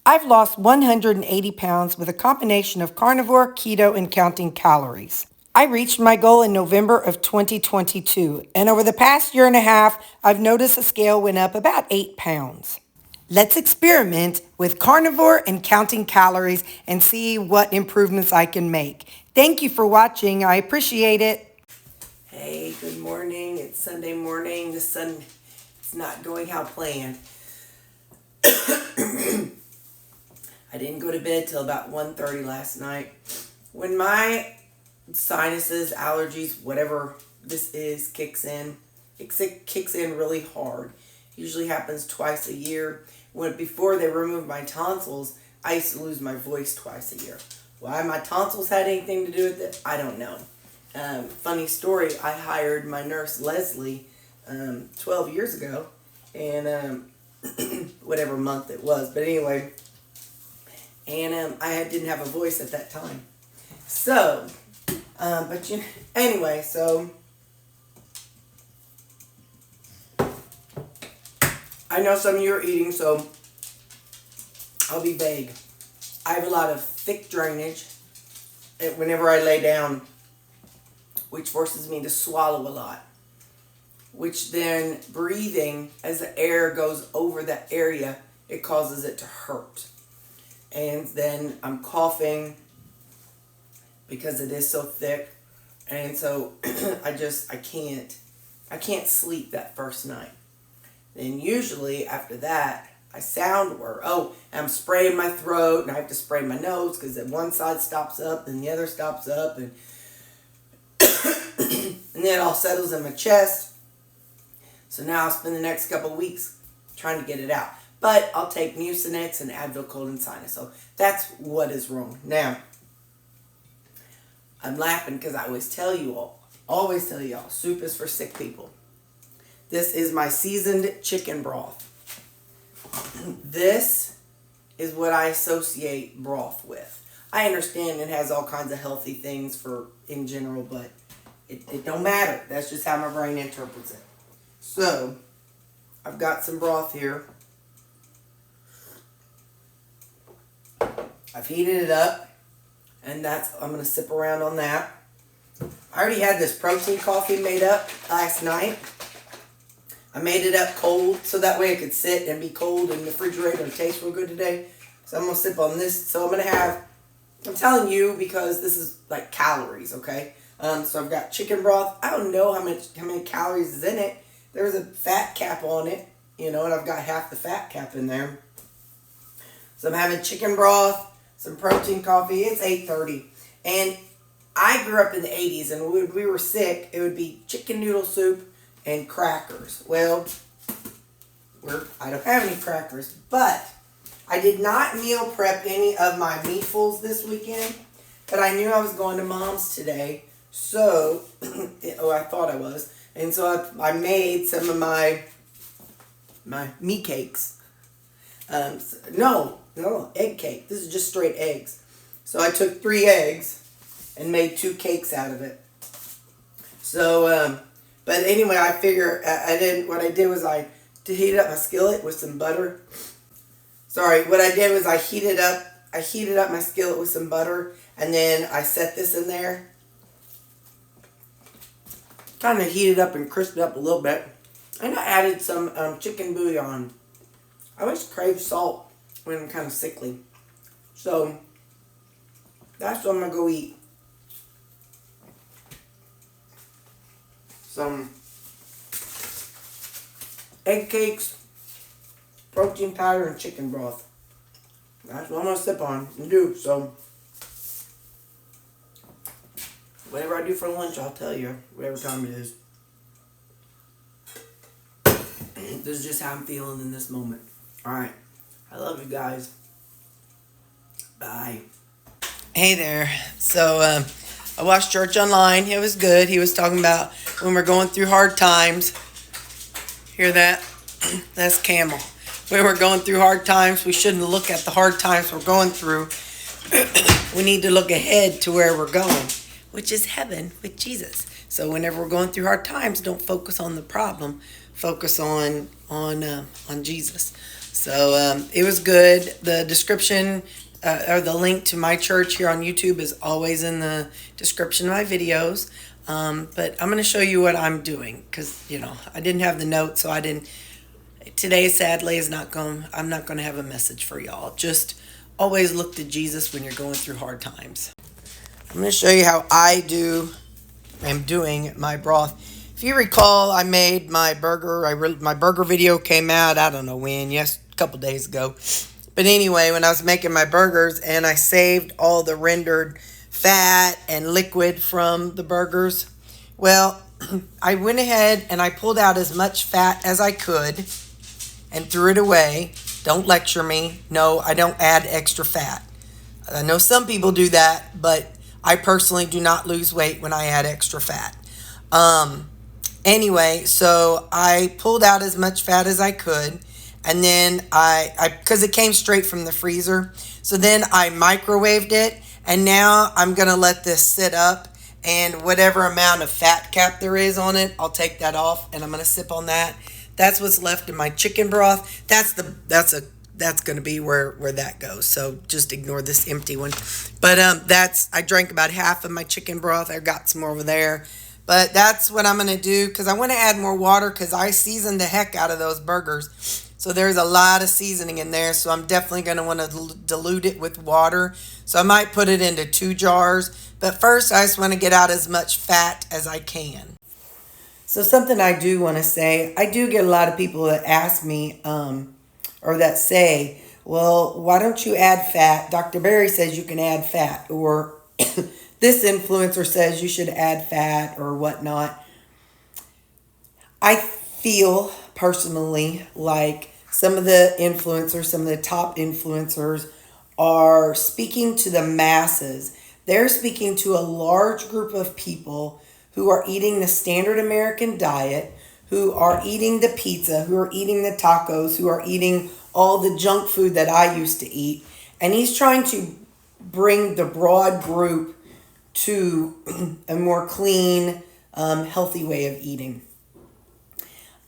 I've lost 180 pounds with a combination of carnivore, keto, and counting calories. I reached my goal in November of 2022, and over the past year and a half, I've noticed the scale went up about 8 pounds. Let's experiment with carnivore and counting calories and see what improvements I can make. Thank you for watching. I appreciate it. Hey, good morning. It's Sunday morning. The sun is not going how planned. I didn't go to bed till about 1:30 last night. When my sinuses, allergies, whatever this is, kicks in, it kicks in really hard. Usually happens twice a year. Before they removed my tonsils, I used to lose my voice twice a year. Why my tonsils had anything to do with it, I don't know. Funny story, I hired my nurse Leslie 12 years ago, and whatever month it was, but anyway, and I didn't have a voice at that time. So, anyway, so I know some of you are eating, so I'll be vague. I have a lot of thick drainage whenever I lay down, which forces me to swallow a lot, which then breathing, as the air goes over that area, it causes it to hurt. And then I'm coughing because it is so thick. And so I can't sleep that first night. Then usually after that, I sound worse. Oh, I'm spraying my throat, and I have to spray my nose because one side stops up and the other stops up, and and then it all settles in my chest. So now I'll spend the next couple of weeks trying to get it out. But I'll take Mucinex and Advil cold and sinus. So that's what is wrong. Now, I'm laughing because I always tell y'all, soup is for sick people. This is my seasoned chicken broth. This is what I associate broth with. I understand it has all kinds of healthy things in general, but it don't matter. That's just how my brain interprets it. So, I've got some broth here. I've heated it up, and I'm going to sip around on that. I already had this protein coffee made up last night. I made it up cold, so that way it could sit and be cold in the refrigerator and taste real good today. So I'm going to sip on this. So I'm telling you because this is like calories, okay? So I've got chicken broth. I don't know how many calories is in it. There's a fat cap on it, and I've got half the fat cap in there. So I'm having chicken broth, some protein coffee. It's 8:30. And I grew up in the 80s, and when we were sick, it would be chicken noodle soup and crackers. Well, I don't have any crackers, but I did not meal prep any of my meatfuls this weekend, but I knew I was going to Mom's today, so, I thought I was, and so I made some of my meat cakes. No, egg cake. This is just straight eggs. So I took 3 eggs and made 2 cakes out of it. So, but anyway, I figure what I did was I heated up my skillet with some butter. Sorry, what I did was I heated up my skillet with some butter, and then I set this in there. Kind of heated up and crisped up a little bit. And I added some chicken bouillon. I always crave salt when I'm kind of sickly. So, that's what I'm going to go eat. Some egg cakes, protein powder, and chicken broth. That's what I'm going to sip on and do. So, whatever I do for lunch, I'll tell you, whatever time it is. This is just how I'm feeling in this moment. Alright. I love you guys. Bye. Hey there. So, I watched church online. It was good. He was talking about when we're going through hard times. Hear that? That's Camel. When we're going through hard times, we shouldn't look at the hard times we're going through. We need to look ahead to where we're going, which is heaven with Jesus. So whenever we're going through hard times, don't focus on the problem. Focus on Jesus. So it was good. The description or the link to my church here on YouTube is always in the description of my videos. But I'm going to show you what I'm doing because, I didn't have the notes, so I didn't. Today, sadly, I'm not going to have a message for y'all. Just always look to Jesus when you're going through hard times. I'm going to show you how I'm doing my broth. If you recall, I made my burger. My burger video came out, I don't know when, a couple days ago. But anyway, when I was making my burgers and I saved all the rendered fat and liquid from the burgers, well, I went ahead and I pulled out as much fat as I could and threw it away. Don't lecture me. No, I don't add extra fat. I know some people do that, but I personally do not lose weight when I add extra fat. Anyway, so I pulled out as much fat as I could, and then because it came straight from the freezer, so then I microwaved it, and now I'm going to let this sit up, and whatever amount of fat cap there is on it, I'll take that off, and I'm going to sip on that. That's what's left in my chicken broth. That's going to be where that goes. So just ignore this empty one. But I drank about half of my chicken broth. I got some more over there. But that's what I'm going to do because I want to add more water because I seasoned the heck out of those burgers. So there's a lot of seasoning in there. So I'm definitely going to want to dilute it with water. So I might put it into 2 jars. But first, I just want to get out as much fat as I can. So something I do want to say, I do get a lot of people that ask me or that say, well, why don't you add fat? Dr. Barry says you can add fat, or this influencer says you should add fat or whatnot. I feel personally like some of the influencers, some of the top influencers are speaking to the masses. They're speaking to a large group of people who are eating the standard American diet, who are eating the pizza, who are eating the tacos, who are eating all the junk food that I used to eat. And he's trying to bring the broad group to a more clean, healthy way of eating.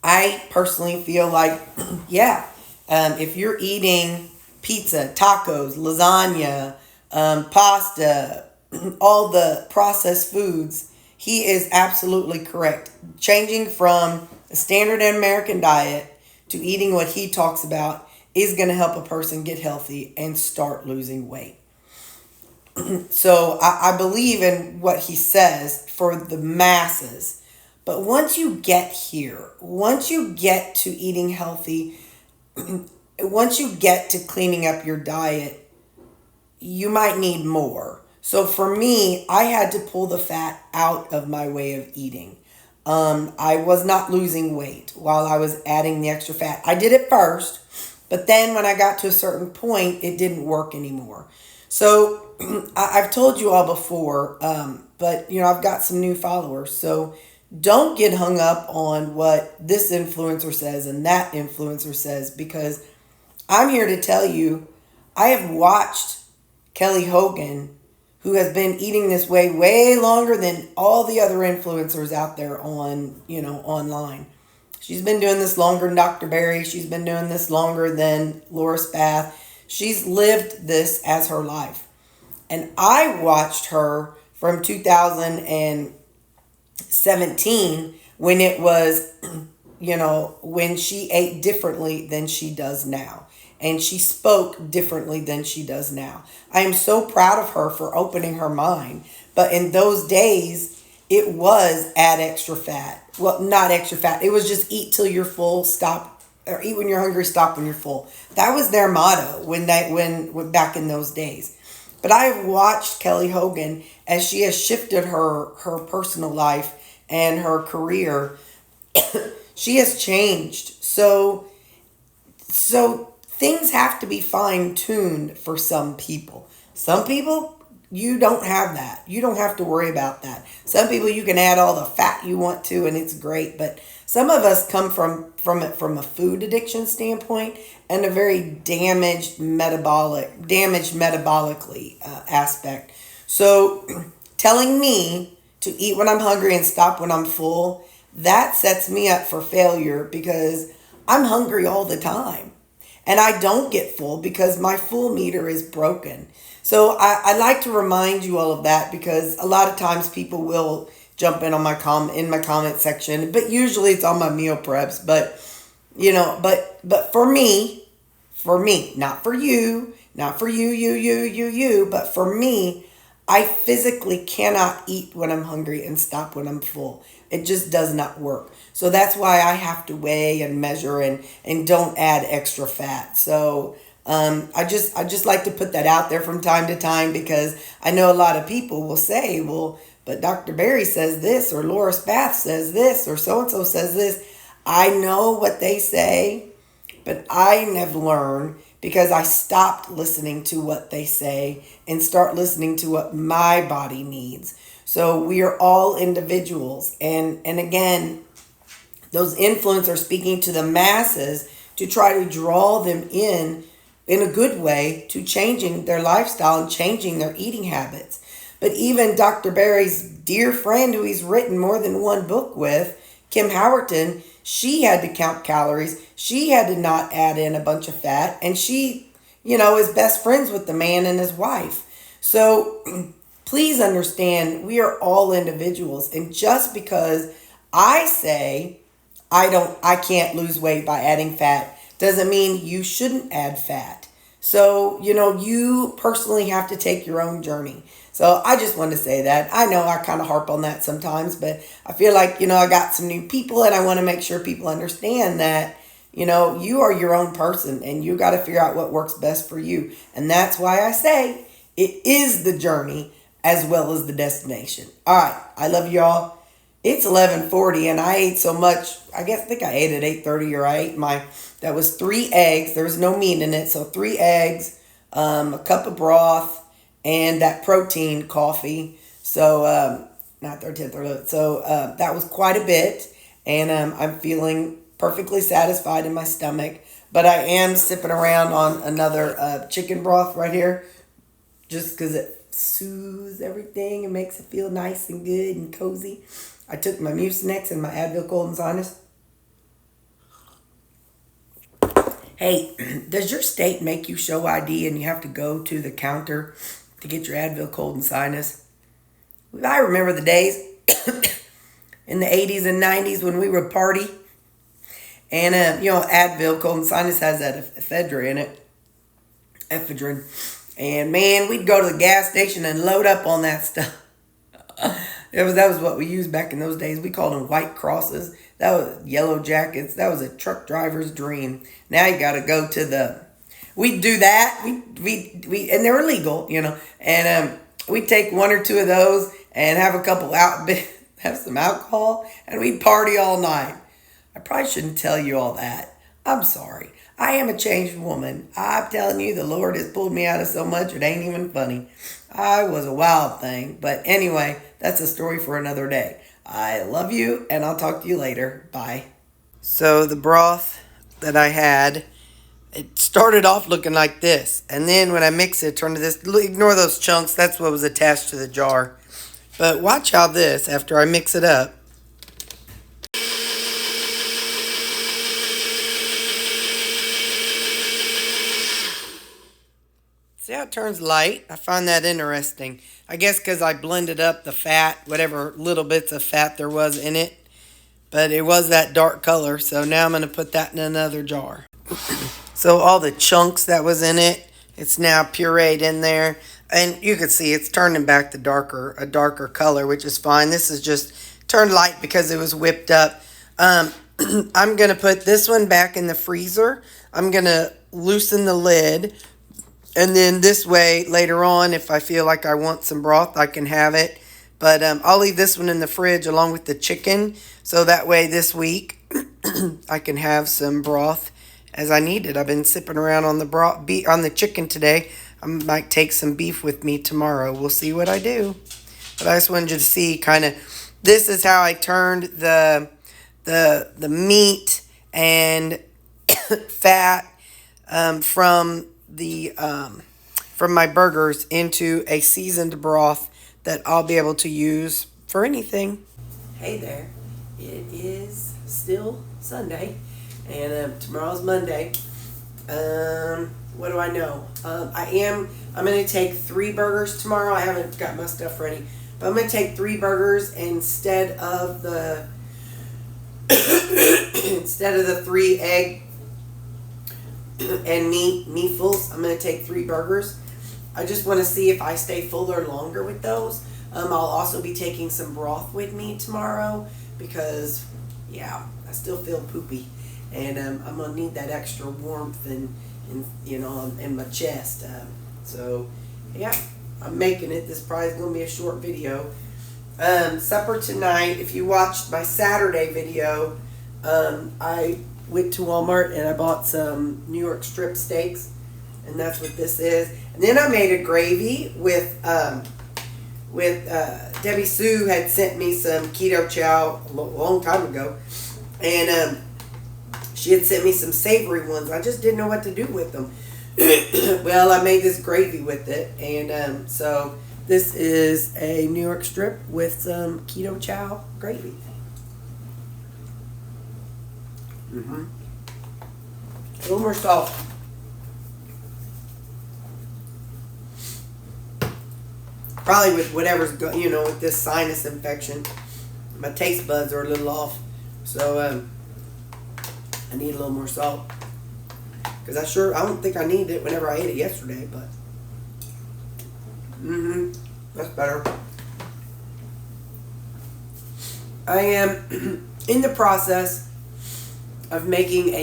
I personally feel like, if you're eating pizza, tacos, lasagna, pasta, all the processed foods, he is absolutely correct. Changing from a standard American diet to eating what he talks about is going to help a person get healthy and start losing weight. So I believe in what he says for the masses. But once you get here, once you get to eating healthy, once you get to cleaning up your diet, you might need more. So for me, I had to pull the fat out of my way of eating. I was not losing weight while I was adding the extra fat. I did it first, but then when I got to a certain point, it didn't work anymore. So I've told you all before, but I've got some new followers. So don't get hung up on what this influencer says and that influencer says, because I'm here to tell you, I have watched Kelly Hogan, who has been eating this way longer than all the other influencers out there online. She's been doing this longer than Dr. Barry. She's been doing this longer than Laura Spath. She's lived this as her life. And I watched her from 2017 when it was, when she ate differently than she does now. And she spoke differently than she does now. I am so proud of her for opening her mind. But in those days, it was add extra fat. Well, not extra fat. It was just eat till you're full, stop, or eat when you're hungry, stop when you're full. That was their motto when back in those days. But I have watched Kelly Hogan as she has shifted her personal life and her career. She has changed. So things have to be fine-tuned for some people. Some people, you don't have that. You don't have to worry about that. Some people, you can add all the fat you want to, and it's great. But some of us come from it from a food addiction standpoint and a very damaged metabolically aspect. So telling me to eat when I'm hungry and stop when I'm full, that sets me up for failure because I'm hungry all the time. And I don't get full because my full meter is broken. So I like to remind you all of that, because a lot of times people will jump in on my comment section, but usually it's on my meal preps. But but for me, not for you, not for you, but for me, I physically cannot eat when I'm hungry and stop when I'm full. It just does not work. So that's why I have to weigh and measure and don't add extra fat. So I just like to put that out there from time to time, because I know a lot of people will say, well, but Dr. Berry says this, or Laura Spath says this, or so-and-so says this. I know what they say, but I have learned, because I stopped listening to what they say and start listening to what my body needs. So we are all individuals. And again, those influencers speaking to the masses to try to draw them in a good way to changing their lifestyle and changing their eating habits. But even Dr. Berry's dear friend, who he's written more than one book with, Kim Howerton, she had to count calories. She had to not add in a bunch of fat. And she, is best friends with the man and his wife. So please understand, we are all individuals. And just because I say I can't lose weight by adding fat doesn't mean you shouldn't add fat. So, you personally have to take your own journey. So I just wanted to say that. I know I kind of harp on that sometimes, but I feel like, I got some new people, and I want to make sure people understand that, you are your own person, and you got to figure out what works best for you. And that's why I say it is the journey as well as the destination. All right. I love y'all. It's 11:40, and I ate so much. I think I ate at 8:30, or I ate that was 3 eggs. There was no meat in it. So 3 eggs, a cup of broth, and that protein coffee. So, not 13th. So, that was quite a bit. And I'm feeling perfectly satisfied in my stomach. But I am sipping around on another chicken broth right here, just because it soothes everything and makes it feel nice and good and cozy. I took my Mucinex and my Advil cold and sinus. Hey, does your state make you show ID and you have to go to the counter to get your Advil cold and sinus? I remember the days in the 80s and 90s when we would party. And, Advil cold and sinus has that ephedra in it. Ephedrine. And, man, we'd go to the gas station and load up on that stuff. That was what we used back in those days. We called them white crosses. That was yellow jackets. That was a truck driver's dream. Now you got to go to we'd do that. We and they were legal, And we'd take 1 or 2 of those and have a couple have some alcohol, and we'd party all night. I probably shouldn't tell you all that. I'm sorry. I am a changed woman. I'm telling you, the Lord has pulled me out of so much, it ain't even funny. I was a wild thing. But anyway, that's a story for another day. I love you, and I'll talk to you later. Bye. So the broth that I had, it started off looking like this. And then when I mix it turned to this. Ignore those chunks. That's what was attached to the jar. But watch how this, after I mix it up, see how it turns light? I find that interesting. I guess because I blended up the fat, whatever little bits of fat there was in it. But it was that dark color. So now I'm going to put that in another jar. So all the chunks that was in it, it's now pureed in there. And you can see it's turning back a darker color, which is fine. This is just turned light because it was whipped up. I'm going to put this one back in the freezer. I'm going to loosen the lid. And then this way, later on, if I feel like I want some broth, I can have it. But I'll leave this one in the fridge along with the chicken. So that way this week, I can have some broth as I need it. I've been sipping around on the chicken today. I might take some beef with me tomorrow. We'll see what I do. But I just wanted you to see kind of, this is how I turned the meat and fat from my burgers into a seasoned broth that I'll be able to use for anything. Hey there. It is still Sunday, and tomorrow's Monday. What do I know? I'm going to take 3 burgers tomorrow. I haven't got my stuff ready. But I'm going to take 3 burgers instead of the 3 egg and meatfuls. I'm going to take 3 burgers. I just want to see if I stay fuller longer with those. I'll also be taking some broth with me tomorrow because, yeah, I still feel poopy. And I'm going to need that extra warmth and you know, in my chest. So, yeah, I'm making it. This is probably going to be a short video. Supper tonight, if you watched my Saturday video, I went to Walmart and I bought some New York strip steaks. And that's what this is. And then I made a gravy with Debbie Sue had sent me some keto chow a long time ago. And she had sent me some savory ones. I just didn't know what to do with them. Well, I made this gravy with it. And so this is a New York strip with some keto chow gravy. A little more salt. Probably with whatever's you know, with this sinus infection, my taste buds are a little off. So I need a little more salt. Because I don't think I needed it whenever I ate it yesterday, but that's better. I am in the process of making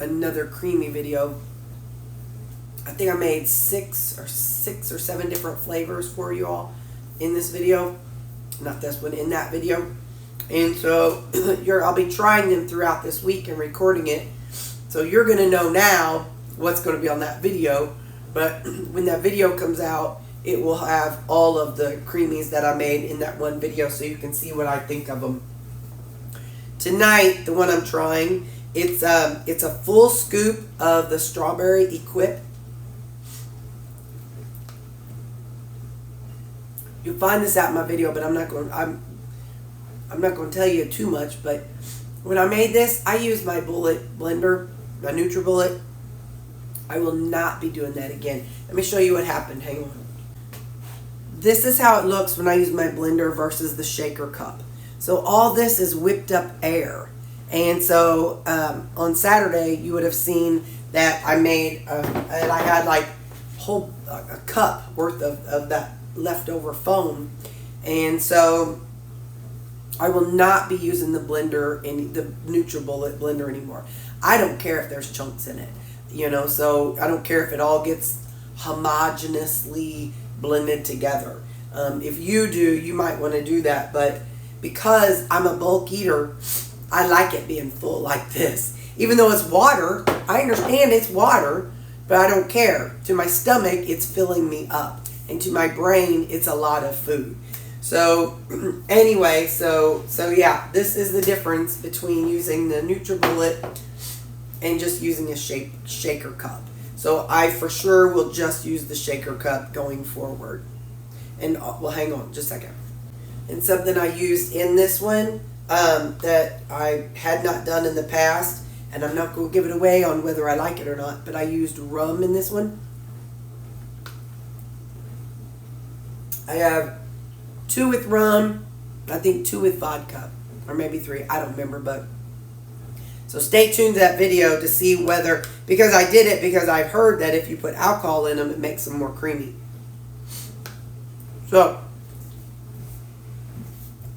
another creamy video. I think I made 6 or 7 different flavors for you all in this video. Not this one, in that video. And so I'll be trying them throughout this week and recording it. So you're going to know now what's going to be on that video. But when that video comes out, it will have all of the creamies that I made in that one video so you can see what I think of them. Tonight, the one I'm trying, it's a full scoop of the strawberry Equip. You'll find this out in my video, but I'm not going to tell you too much. But when I made this, I used my bullet blender, my NutriBullet. I will not be doing that again. Let me show you what happened. Hang on. This is how it looks when I use my blender versus the shaker cup. So all this is whipped up air. And so on Saturday, you would have seen that I made, and I had like a cup worth of that leftover foam. And so I will not be using the blender, the NutriBullet blender anymore. I don't care if there's chunks in it, you know, so I don't care if it all gets homogeneously blended together. If you do, you might want to do that, but because I'm a bulk eater, I like it being full like this. Even though it's water, I understand it's water, but I don't care. To my stomach, it's filling me up. And to my brain, it's a lot of food. So anyway, so yeah, this is the difference between using the NutriBullet and just using a shaker cup. So I for sure will just use the shaker cup going forward. And well, hang on just a second. And something I used in this one that I had not done in the past, and I'm not going to give it away on whether I like it or not, but I used rum in this one. I have 2 with rum, I think 2 with vodka, or maybe 3, I don't remember, but so stay tuned to that video to see whether, because I did it because I've heard that if you put alcohol in them, it makes them more creamy. So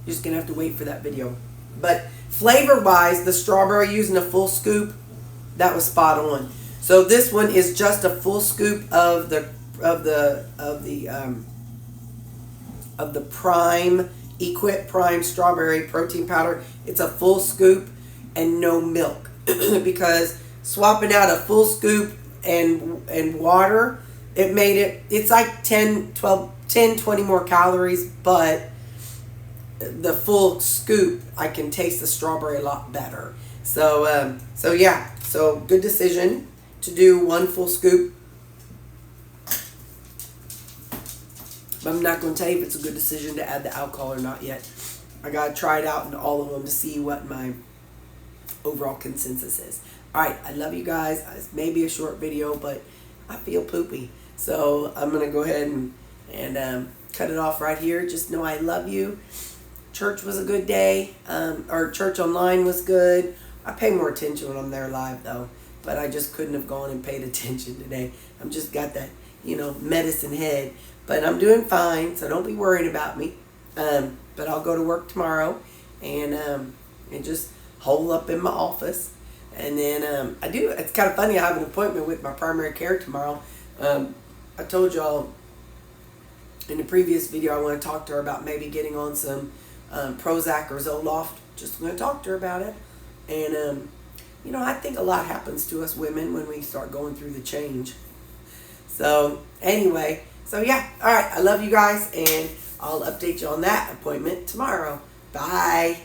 you're just going to have to wait for that video. But flavor-wise, the strawberry using a full scoop, that was spot on. So this one is just a full scoop of the Prime Equip Prime Strawberry Protein Powder. It's a full scoop and no milk because swapping out a full scoop and water, it's like 10, 20 more calories, but the full scoop, I can taste the strawberry a lot better. So yeah, so good decision to do 1 full scoop. But I'm not going to tell you if it's a good decision to add the alcohol or not yet. I got to try it out in all of them to see what my overall consensus is. Alright, I love you guys. It's maybe a short video, but I feel poopy. So I'm going to go ahead and cut it off right here. Just know I love you. Church was a good day. Or church online was good. I pay more attention when I'm there live, though. But I just couldn't have gone and paid attention today. I'm just got that, medicine head. But I'm doing fine, so don't be worried about me. But I'll go to work tomorrow and just hole up in my office. And then it's kind of funny, I have an appointment with my primary care tomorrow. I told y'all in the previous video I want to talk to her about maybe getting on some Prozac or Zoloft. Just going to talk to her about it. And, I think a lot happens to us women when we start going through the change. So, anyway. So, yeah. All right. I love you guys. And I'll update you on that appointment tomorrow. Bye.